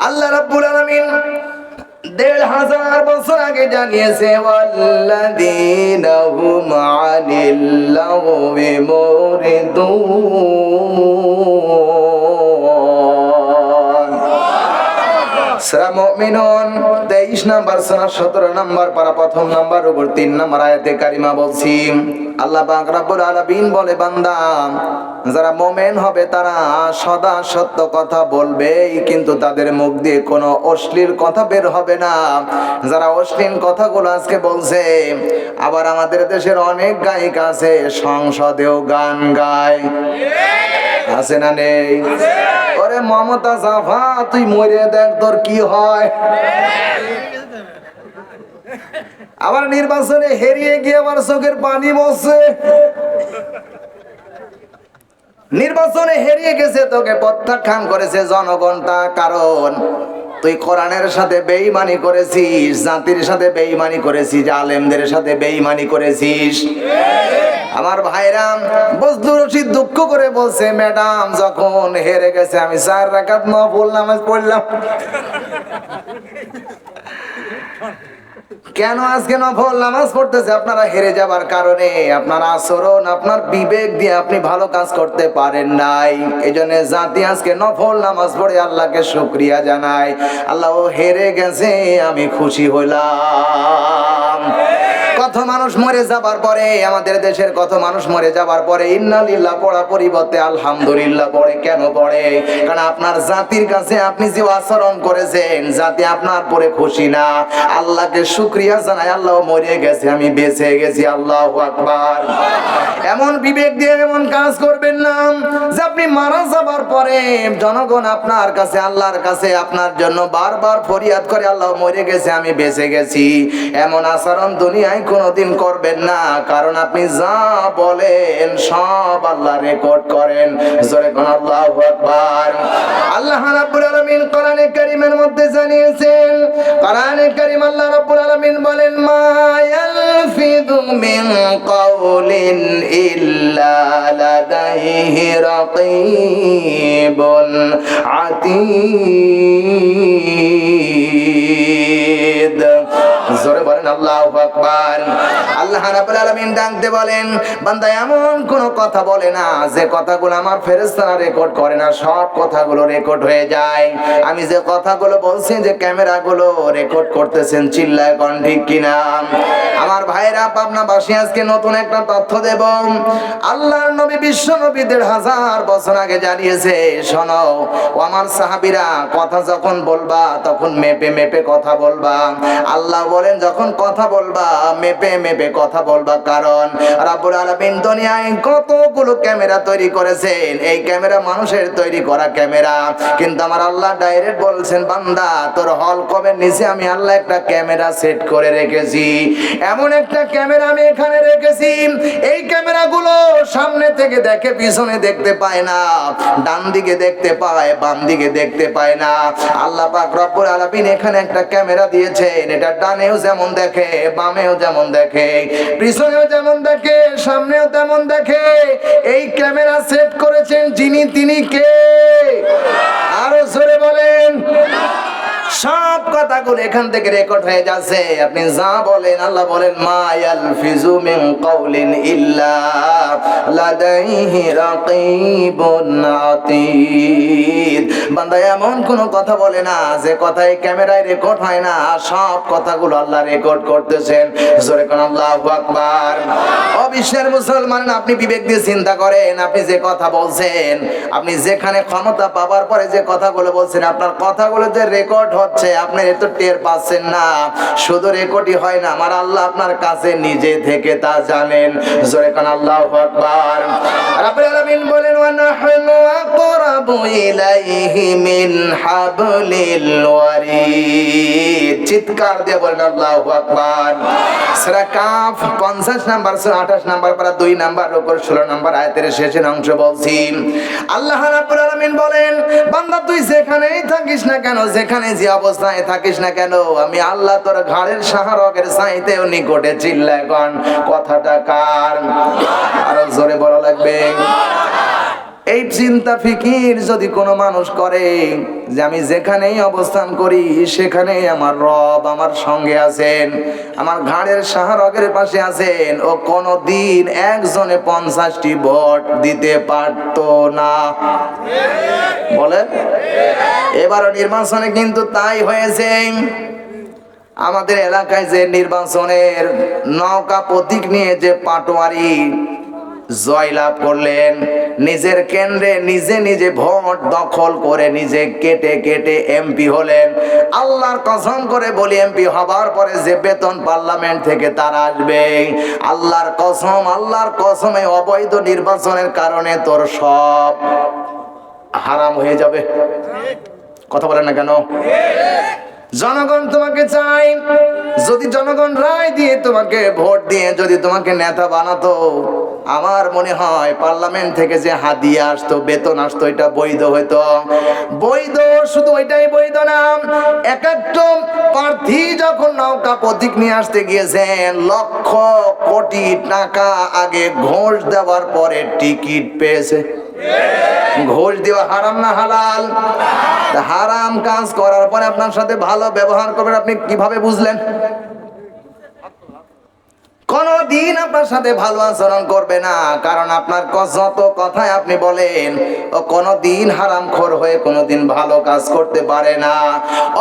আল্লাহ রাব্বুল আলামিন ১,৫০০ বছর আগে জানিয়েছে ওয়াল্লাযীনা হুম আনিল লাগওয়ি মুরিদুন। সূরা মুমিনুন ২৩ নম্বর সূরা ১৭ নম্বর পারা প্রথম নম্বর উপর ৩ নম্বর আয়াতে কারিমা বলছি। আল্লাহ পাক রব্বুল আলামিন বলে, বান্দা যারা মুমিন হবে তারা সদা সত্য কথা বলবে, কিন্তু তাদের মুখ দিয়ে কোনো অশ্লীল কথা বের হবে না। যারা অশ্লীল কথাগুলো আজকে বলছে, আবার আমাদের দেশের অনেক গায়ক আছে সংসদেও গান গায়, আছে না নেই? ওরে মমতা জাফা, তুই মরে দেখ তোর কি হয়। আবার নির্বাচনে হেরিয়ে গিয়ে আমার চোখের পানি বসছে। নির্বাচনে হেরিয়ে গেছে, তোকে প্রত্যাখ্যান করেছে জনগণ, তা কারণ তুই কোরআনের সাথে বেঈমানি করেছিস, জাতির সাথে বেঈমানি করেছিস, আলেমদের সাথে বেঈমানি করেছিস। আমার ভাইরাম বজলুর রশিদ দুঃখ করে বলছে, ম্যাডাম যখন হেরে গেছে আমি ৪ রাকাত নফল নামাজ পড়লাম। কেন আজকে নফল নামাজ পড়তেছে? আপনারা হেরে যাবার কারণে আপনার আচরণ, আপনার বিবেক দিয়ে আপনি ভালো কাজ করতে পারেন নাই। এই জন্য জাতি আজকে নফল নামাজ পড়ে আল্লাহকে শুকরিয়া জানায়, আল্লাহ ও হেরে গেছে, আমি খুশি হইলাম। কত মানুষ মরে যাবার পরে, আমাদের দেশের কত মানুষ মরে যাবার পরে ইন্নালিল্লাহ পড়া পরিবর্তে আলহামদুলিল্লাহ পড়ে। কেন পড়ে? কারণ আপনার জাতির কাছে আপনি যে আচরণ করেছেন, জাতি আপনার পরে খুশি না। আল্লাহকে শুকরিয়া জানাই, আল্লাহ মরে গেছে, আমি বেঁচে গেছি। আল্লাহু আকবার। এমন বিবেক দিয়ে এমন কাজ করবেন না যে আপনি মারা যাবার পরে জনগণ আপনার কাছে, আল্লাহর কাছে আপনার জন্য বারবার ফরিয়াদ করে, আল্লাহ মরে গেছে, আমি বেঁচে গেছি। এমন আচরণ দুনিয়ায় কোনোদিন করবেন না, কারণ আপনি যা বলেন সব আল্লাহ রেকর্ড করেন। জোরে কোন আল্লাহু আকবার। আল্লাহ রাব্বুল আলামিন কোরআনে কারীমের মধ্যে জানিয়েছেন, কোরআনে কারীম আল্লাহ রাব্বুল আলামিন বলেন, মা ইয়ালফিযু মিন কাওলিন ইল্লা লাদাইহি রাকীবুন আতীদ। জোরে বলেন আল্লাহু আকবার। আল্লাহ রাব্বুল আলামিন ডাকতে বলেন, বান্দা এমন কোন কথা বলে না যে কথাগুলো আমার ফেরেশতারা রেকর্ড করে না, সব কথাগুলো রেকর্ড হয়ে যায়। আমি যে কথাগুলো বলছি, যে ক্যামেরাগুলো রেকর্ড করতেছেন, চিল্লায় কোন ঠিক কিনা? আমার ভাইরা পাবনাবাসী, আজকে নতুন একটা তথ্য দেব। আল্লাহর নবী, বিশ্ব নবী ১,৫০০ বছর আগে জানিয়েছে, শোনো ও আমার সাহাবীরা, কথা যখন বলবা তখন মেপে মেপে কথা বলবা। আল্লাহ বলেন, যখন কথা বলবা মেপে মেপে কথা বলবা, কারণ রাব্বুল আলামিন দুনিয়ায় কতগুলো ক্যামেরা তৈরি করেছেন। এই ক্যামেরা মানুষের তৈরি করা ক্যামেরা, কিন্তু আমার আল্লাহ ডাইরেক্ট বলছেন, বান্দা তোর হল কবের নিচে আমি আল্লাহ একটা ক্যামেরা সেট করে রেখেছি। এমন একটা ক্যামেরা আমি এখানে রেখেছি, এই ক্যামেরাগুলো সামনে থেকে দেখে, পিছনে দেখতে পায় না, ডান দিকে দেখতে পায়, বাম দিকে দেখতে পায় না। আল্লাহ পাক রব্বুল আলামিন এখানে একটা ক্যামেরা দিয়েছেন, এটা ডানেও যেমন দেখে, বামেও যেমন দেখে, পিছনেও যেমন দেখে, সামনেও তেমন দেখে। এই ক্যামেরা সেট করেছেন যিনি, তিনি কে? আরো জোরে বলেন। সব কথাগুলো এখান থেকে রেকর্ড হয়ে যাচ্ছে, আপনি যা বলেন। আল্লাহ বলেন, মা ইয়ালফিযু মিন কাওলিন ইল্লা লাদাইহি রাকীবুন আতীদ। বান্দা এমন কোন কথা বলে না যে কথাই ক্যামেরায় রেকর্ড হয় না, সব কথাগুলো আল্লাহ রেকর্ড করতেছেন। জোরে কোন আল্লাহু আকবার। অবিশ্বাসের মুসলমান, আপনি বিবেক দিয়ে চিন্তা করেন, আপনি যে কথা বলছেন, আপনি যেখানে ক্ষমতা পাবার পরে যে কথাগুলো বলছেন, আপনার কথাগুলো যে রেকর্ড হচ্ছে, আপনি এত টের পাচ্ছেন না। শুধু রেকর্ডই হয় না, আমার আল্লাহ আপনার কাছে নিজে থেকে তা জানেন। জোরে কোন আল্লাহু আকবার। রাব্বুল আলামিন বলেন, ওয়া নাহনু আকরাবু ইলাইহি মিন হাবলিল ওয়ারিদ। চিৎকার দিয়ে বলেন আল্লাহু আকবার। সূরা কাফ 50 নাম্বার, সূরা 28 নাম্বার পারা 2 নাম্বার উপর 16 নাম্বার আয়াতের শেষের অংশ বলছি। আল্লাহ রাব্বুল আলামিন বলেন, বান্দা তুই যেখানেই থাকিস না কেন, যেখানে যে অবস্থায় থাকিস না কেন, আমি আল্লাহ তোর ঘাড়ের শাহরগের চাইতেও নিকটে। চিল্লায় কোন কথাটা কার? আরো জোরে বলা লাগবে। এই চিন্তা ফিকির যদি কোনো মানুষ করে যে আমি যেখানেই অবস্থান করি সেখানেই আমার রব আমার সঙ্গে আছেন, আমার ঘাড়ের শাহরগের পাশে আছেন, ও কোনদিন একজনে 50টি ভোট দিতে পারতো না। বলেন, এবারও নির্বাচনে কিন্তু তাই হয়েছে। আমাদের এলাকায় যে নির্বাচনের নৌকা প্রতীক নিয়ে যে পাটোয়ারি জয়লাভ করলেন, নিজের কেন্দ্রে নিজে নিজে ভোট দখল করে নিজে কেটে কেটে এমপি হলেন। আল্লাহর কসম করে বলি, এমপি হবার পরে যে বেতন পার্লামেন্ট থেকে তার আসবে, আল্লাহর কসম এই অবৈধ নির্বাচনের কারণে তোর সব হারাম হয়ে যাবে। কথা বলেন না কেন? জনগণ তোমাকে চাই। যদি জনগণ রায় দিয়ে তোমাকে ভোট দিয়ে যদি তোমাকে নেতা বানাতো, আমার মনে হয় পার্লামেন্ট থেকে যে হাদিয়া আসতো, বেতন আসতো, এটা বৈধ হইতো। বৈধ শুধু ওইটাই বৈধ না, এক একটা প্রার্থী যখন নৌকা প্রতীক নিয়ে আসতে গিয়েছেন, লক্ষ কোটি টাকা আগে ঘুষ দেওয়ার পরে টিকিট পেয়েছে। ঘুষ দেওয়া হারাম না হালাল? হারাম কাজ করার পরে আপনার সাথে ভালো ব্যবহার করবেন, আপনি কিভাবে বুঝলেন? কোনদিন আপনার সাথে ভালো আচরণ করবে না, কারণ আপনার যত কথায় আপনি বলেন ও কোনদিন হারামখোর হয়ে কোনদিন ভালো কাজ করতে পারে না।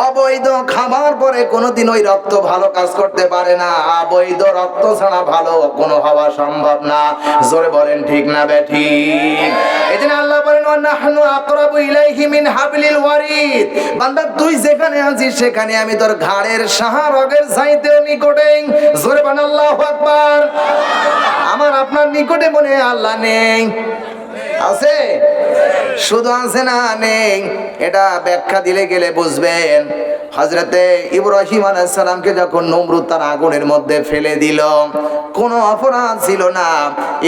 অবৈধ খাবার পরে কোনদিন ওই রক্ত ভালো কাজ করতে পারে না। অবৈধ রক্ত ছাড়া ভালো কোনো হওয়া সম্ভব না। জোরে বলেন ঠিক না বেঠিক? এজন্য আল্লাহ বলেন, ওয়া নাহনু আকরাবু ইলাইহি মিন হাবলিল ওয়ারিদ। বান্দা তুই যেখানে আছিস সেখানে আমি তোর ঘাড়ের শাহরগের চাইতেও নিকটে। জোরে বলেন আল্লাহু আকবার। আমার আপনার নিকটে মনে হয় আল্লাহ নেই? আছে? শুধু আছে না নেই, এটা ব্যাখ্যা দিলে গেলে বুঝবেন। হযরতে ইব্রাহিম আলাইহিস সালামকে যখন নমরুদ তার আগুনের মধ্যে ফেলে দিল, কোনো অপরাধ ছিল না।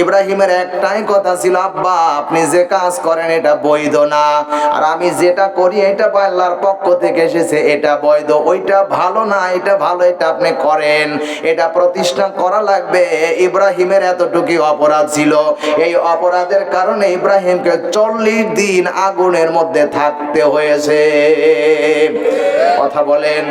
ইব্রাহিমের একটাই কথা ছিল, আব্বা আপনি যে কাজ করেন এটা বৈধ না, আর আমি যেটা করি এটা আল্লাহর পক্ষ থেকে এসেছে, এটা বৈধ। ওইটা ভালো না, এটা ভালো, এটা আপনি করেন, এটা প্রতিষ্ঠা করা লাগবে। ইব্রাহিমের এতটুকু অপরাধ ছিল। এই অপরাধের কারণে ইব্রাহিমকে 40 দিন আগুনের মধ্যে থাকতে হয়েছে। কথা বলেন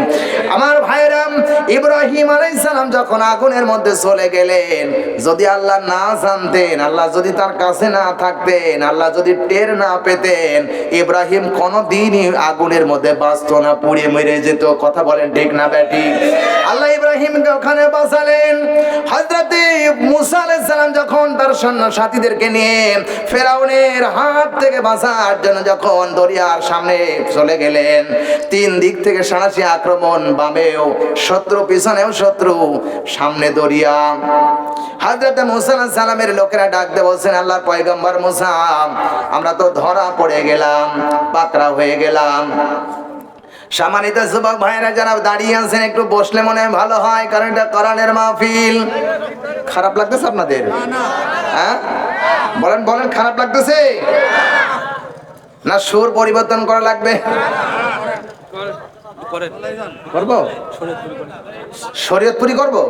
আমার ভাইরাম। ইব্রাহিম আলাইহিস সালাম যখন আগুনের মধ্যে চলে গেলেন, যদি আল্লাহ না জানতেন, আল্লাহ যদি তার কাছে না থাকতেন, আল্লাহ যদি টের না পেতেন, ইব্রাহিম কোনদিনই আগুনের মধ্যে বাঁচত না, পুড়ে মরে যেত। কথা বলেন ঠিক না বেঠিক? আল্লাহ ইব্রাহিমকে ওখানে বাঁচালেন। হযরতে মুসা আলাইহিস সালাম যখন তার সাথীদেরকে নিয়ে ফেরাউনের হাত থেকে বাঁচার জন্য যখন দরিয়ার সামনে চলে গেলেন, 3 দিক থেকে সাঁড়াশি আক্রমণ, বামেও শত্রু, পিছনেও শত্রু, সামনে দরিয়া। হযরতে মুসা আলাইহিস সালামের লোকেরা ডাক দিয়ে বলছেন, আল্লাহর পয়গম্বর মুসা, আমরা তো ধরা পড়ে গেলাম, পাকড়া হয়ে গেলাম। সম্মানিত যুবক ভাইরা যারা দাঁড়িয়ে আছেন, একটু বসলে মনে হয় ভালো হয়, কারণ এটা কোরআনের মাহফিল। খারাপ লাগতেছে আপনাদের? হ্যাঁ বলেন বলেন, খারাপ লাগতেছে না? সুর পরিবর্তন করা লাগবে? করবো শরীয়তপুরি করবো?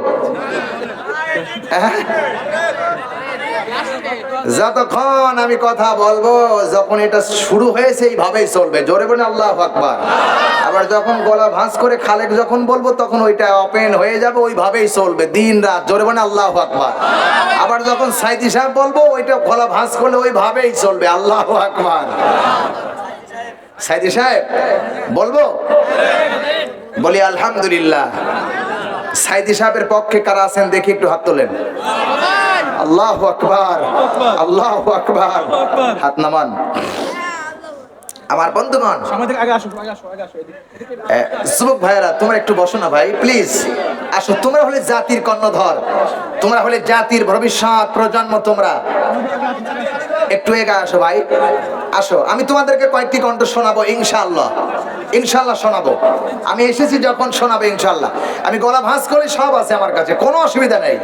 যতক্ষণ আমি কথা বলবো, যখন এটা শুরু হয়েছে এইভাবেই চলবে। জোরে বলে আল্লাহু আকবার। আবার যখন গলা ভাঁজ করে খালেক যখন বলবো, তখন ওইটা ওপেন হয়ে যাবে, ওইভাবেই চলবে দিন রাত। জোরে বলে আল্লাহু আকবার। আবার যখন সাইদি সাহেব বলবো, ওইটা গলা ভাঁজ করলে ওইভাবেই চলবে। আল্লাহু আকবার। সাইদি সাহেব বলবো? বলি আলহামদুলিল্লাহ। সাইদি সাহেবের পক্ষে কারা আছেন দেখি, একটু হাত তোলেন। আল্লাহু আকবার, আল্লাহু আকবার। হাত নামান। আমার বন্ধুগণ, যুবক ভাইয়েরা, তোমরা একটু বসো না ভাই, প্লিজ আসো। তোমরা হলে জাতির কর্ণধর, তোমরা হলে জাতির ভবিষ্যৎ প্রজন্ম। তোমরা একটু এগিয়ে আসো ভাই, আসো। আমি তোমাদেরকে কয়েকটি কণ্ঠ শোনাবো ইনশাআল্লাহ, ইনশাআল্লাহ শোনাবো। আমি এসেছি যখন শোনাবো ইনশাআল্লাহ। আমি গলা ভাঁজ করে সব আছে আমার কাছে, কোনো অসুবিধা নেই।